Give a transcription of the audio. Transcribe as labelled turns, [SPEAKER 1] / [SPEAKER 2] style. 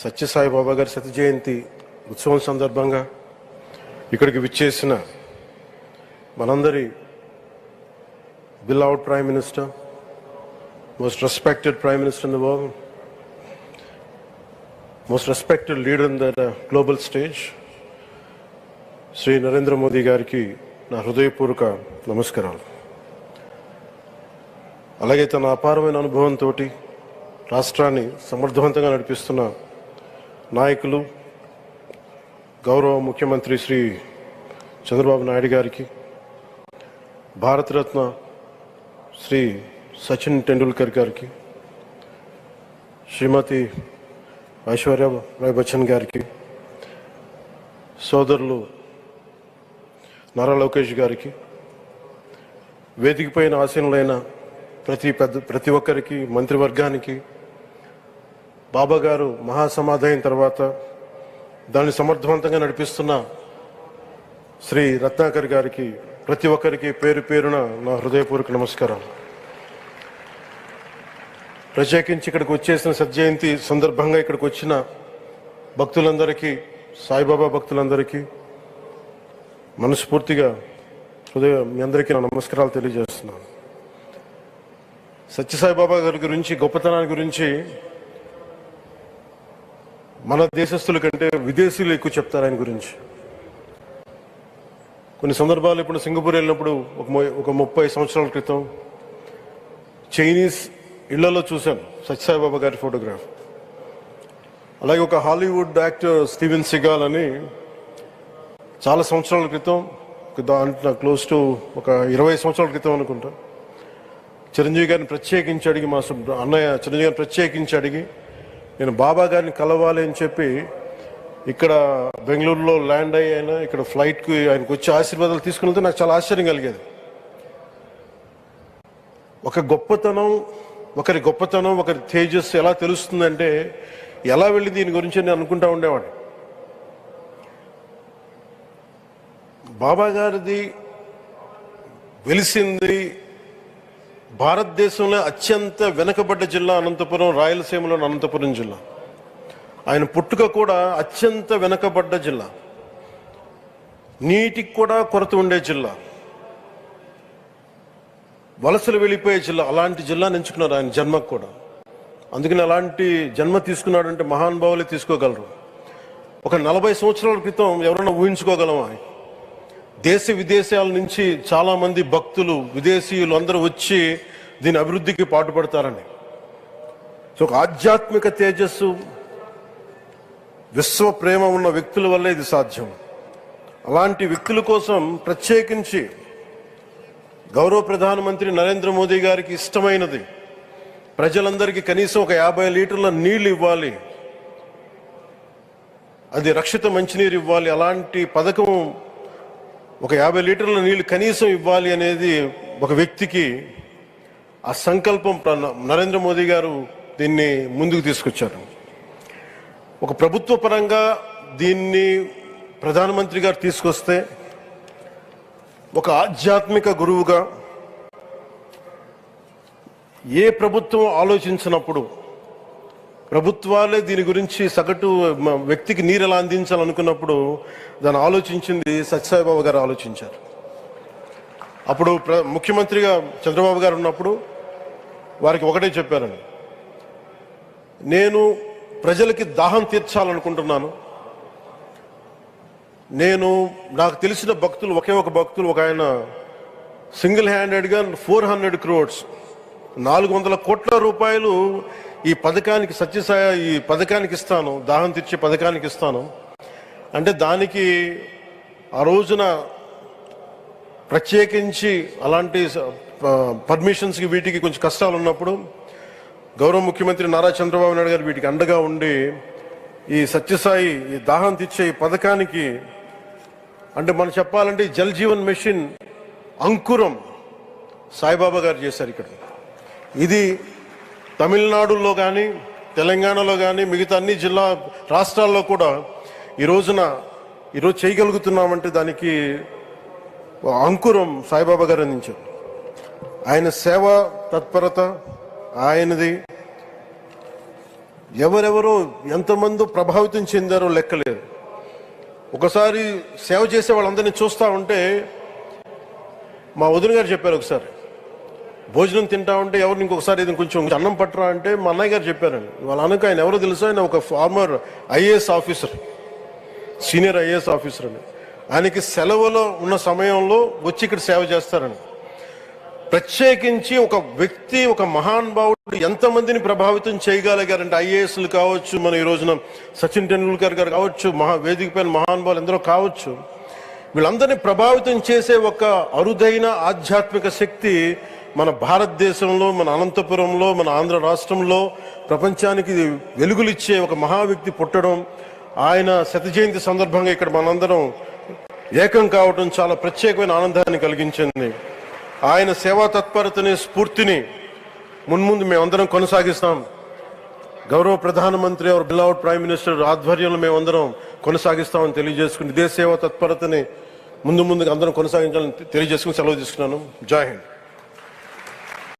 [SPEAKER 1] సత్యసాయి బాబా గారి శత జయంతి ఉత్సవం సందర్భంగా ఇక్కడికి విచ్చేసిన మనందరి beloved Prime Minister, most respected Prime Minister in the world, most respected leader in the global stage, Sri Narendra Modi గారికి నా హృదయపూర్వక నమస్కారాలు. అలాగే తన అపారమైన అనుభవంతో రాష్ట్రాన్ని సమర్థవంతంగా నడిపిస్తున్న నాయకులు గౌరవ ముఖ్యమంత్రి శ్రీ చంద్రబాబు నాయుడు గారికి, భారతరత్న శ్రీ సచిన్ టెండూల్కర్ గారికి, శ్రీమతి ఐశ్వర్య రాయ్ బచ్చన్ గారికి, సోదరులు నారా లోకేష్ గారికి, వేదిక పైన ఆసీనులైన ప్రతి ఒక్కరికి, మంత్రివర్గానికి, బాబా గారు మహాసమాధి అయిన తర్వాత దాన్ని సమర్థవంతంగా నడిపిస్తున్న శ్రీ రత్నాకర్ గారికి, ప్రతి ఒక్కరికి పేరు పేరున నా హృదయపూర్వక నమస్కారం. ప్రత్యేకించి ఇక్కడికి వచ్చేసిన సత్యజయంతి సందర్భంగా ఇక్కడికి వచ్చిన భక్తులందరికీ, సాయిబాబా భక్తులందరికీ మనస్ఫూర్తిగా మీ అందరికీ నా నమస్కారాలు తెలియజేస్తున్నాను. సత్యసాయిబాబా గారి గురించి, గొప్పతనాన్ని గురించి మన దేశస్తుల కంటే విదేశీయులు ఎక్కువ చెప్తారు ఆయన గురించి. కొన్ని సందర్భాలు ఇప్పుడు సింగపూర్ వెళ్ళినప్పుడు ఒక 30 సంవత్సరాల క్రితం చైనీస్ ఇళ్లలో చూశాను సత్యసాయిబాబా గారి ఫోటోగ్రాఫ్. అలాగే ఒక హాలీవుడ్ యాక్టర్ స్టీవెన్ సిగాల్ అని చాలా సంవత్సరాల క్రితం, క్లోజ్ టు ఒక 20 సంవత్సరాల క్రితం అనుకుంటా, చిరంజీవి గారిని ప్రత్యేకించి అడిగి, మా అన్నయ్య చిరంజీవి గారిని ప్రత్యేకించి అడిగి నేను బాబా గారిని కలవాలి అని చెప్పి ఇక్కడ బెంగళూరులో ల్యాండ్ అయినా ఇక్కడ ఫ్లైట్కి ఆయనకు వచ్చి ఆశీర్వాదాలు తీసుకుని నాకు చాలా ఆశ్చర్యం కలిగేది. ఒకరి గొప్పతనం ఒకరి తేజస్సు ఎలా తెలుస్తుందంటే ఎలా వెళ్ళి దీని గురించి నేను అనుకుంటా ఉండేవాడిని. బాబా గారిది వెలిసింది భారతదేశంలో అత్యంత వెనుకబడ్డ జిల్లా అనంతపురం, రాయలసీమలోని అనంతపురం జిల్లా. ఆయన పుట్టుక కూడా అత్యంత వెనుకబడ్డ జిల్లా, నీటికి కూడా కొరత ఉండే జిల్లా, వలసలు వెళ్ళిపోయే జిల్లా. అలాంటి జిల్లాని ఎంచుకున్నారు ఆయన జన్మకు కూడా. అందుకని అలాంటి జన్మ తీసుకున్నాడంటే మహానుభావులే తీసుకోగలరు. ఒక 40 సంవత్సరాల క్రితం ఎవరైనా ఊహించుకోగలమా? దేశ విదేశాల నుంచి చాలామంది భక్తులు, విదేశీయులు అందరూ వచ్చి దీని అభివృద్ధికి పాటుపడతారని. సో ఒక ఆధ్యాత్మిక తేజస్సు, విశ్వ ప్రేమ ఉన్న వ్యక్తుల వల్లే ఇది సాధ్యం. అలాంటి వ్యక్తుల కోసం ప్రత్యేకించి గౌరవ ప్రధానమంత్రి నరేంద్ర మోదీ గారికి ఇష్టమైనది ప్రజలందరికీ కనీసం ఒక 50 లీటర్ల నీళ్లు ఇవ్వాలి, అది రక్షిత మంచినీరు ఇవ్వాలి. అలాంటి పథకం, ఒక 50 లీటర్ల నీళ్లు కనీసం ఇవ్వాలి అనేది ఒక వ్యక్తికి ఆ సంకల్పం నరేంద్ర మోదీ గారు దీన్ని ముందుకు తీసుకొచ్చారు. ఒక ప్రభుత్వ పరంగా దీన్ని ప్రధానమంత్రి గారు తీసుకొస్తే, ఒక ఆధ్యాత్మిక గురువుగా ఏ ప్రభుత్వం ఆలోచించినప్పుడు, ప్రభుత్వాలే దీని గురించి సగటు వ్యక్తికి నీరు ఎలా అందించాలనుకున్నప్పుడు దాన్ని ఆలోచించింది సత్యసాయిబాబా గారు ఆలోచించారు. అప్పుడు ముఖ్యమంత్రిగా చంద్రబాబు గారు ఉన్నప్పుడు వారికి ఒకటే చెప్పారండి, నేను ప్రజలకి దాహం తీర్చాలనుకుంటున్నాను. నాకు తెలిసిన భక్తులు, ఒక భక్తులు, ఒక ఆయన సింగిల్ హ్యాండెడ్గా 400 crores 400 కోట్ల రూపాయలు ఈ పథకానికి, సత్యసాయి ఈ పథకానికి ఇస్తాను, దాహం తీర్చే పథకానికి ఇస్తాను అంటే, దానికి ఆ రోజున ప్రత్యేకించి అలాంటి పర్మిషన్స్కి వీటికి కొంచెం కష్టాలు ఉన్నప్పుడు గౌరవ ముఖ్యమంత్రి నారా చంద్రబాబు నాయుడు గారు వీటికి అండగా ఉండి ఈ సత్యసాయి ఈ దాహం తీర్చే ఈ పథకానికి, అంటే మనం చెప్పాలంటే జల్ జీవన్ మిషన్ అంకురం సాయిబాబా గారు చేశారు ఇక్కడ. ఇది తమిళనాడులో కానీ, తెలంగాణలో కానీ, మిగతా అన్ని రాష్ట్రాల్లో కూడా ఈరోజు చేయగలుగుతున్నామంటే దానికి అంకురం సాయిబాబా గారు అందించారు. ఆయన సేవ తత్పరత ఆయనది. ఎవరెవరో ఎంతమందో ప్రభావితం చెందారో లెక్కలేదు. ఒకసారి సేవ చేసే వాళ్ళందరినీ చూస్తూ ఉంటే మా వదిన గారు చెప్పారు, ఒకసారి భోజనం తింటా ఉంటే ఎవరిని ఇంకొకసారి ఇది కొంచెం అన్నం పట్టరా అంటే మా అన్నయ్య గారు చెప్పారండి. వాళ్ళ అన్నకు ఆయన ఎవరో తెలుసు, ఆయన ఒక farmer IAS officer, senior IAS officer అని. ఆయనకి సెలవులో ఉన్న సమయంలో వచ్చి ఇక్కడ సేవ చేస్తారని. ప్రత్యేకించి ఒక వ్యక్తి, ఒక మహానుభావుడు ఎంతమందిని ప్రభావితం చేయగలిగారంటే, ఐఏఎస్లు కావచ్చు, మన ఈ రోజున సచిన్ టెండూల్కర్ గారు కావచ్చు, వేదిక పైన మహానుభావులు ఎందరో కావచ్చు, వీళ్ళందరినీ ప్రభావితం చేసే ఒక అరుదైన ఆధ్యాత్మిక శక్తి మన భారతదేశంలో, మన అనంతపురంలో, మన ఆంధ్ర రాష్ట్రంలో ప్రపంచానికి వెలుగులిచ్చే ఒక మహా వ్యక్తి పుట్టడం, ఆయన శత జయంతి సందర్భంగా ఇక్కడ మనందరం ఏకం కావడం చాలా ప్రత్యేకమైన ఆనందాన్ని కలిగించింది. ఆయన సేవా తత్పరతని, స్ఫూర్తిని మున్ముందు మేమందరం కొనసాగిస్తాం. గౌరవ ప్రధానమంత్రి అవర్ బిలౌడ్ ప్రైమ్ మినిస్టర్ ఆధ్వర్యంలో మేమందరం కొనసాగిస్తామని తెలియజేసుకుని, ఇదే సేవా తత్పరతని ముందు అందరం కొనసాగించాలని తెలియజేసుకుని సెలవు తీసుకున్నాను. జై హింద్.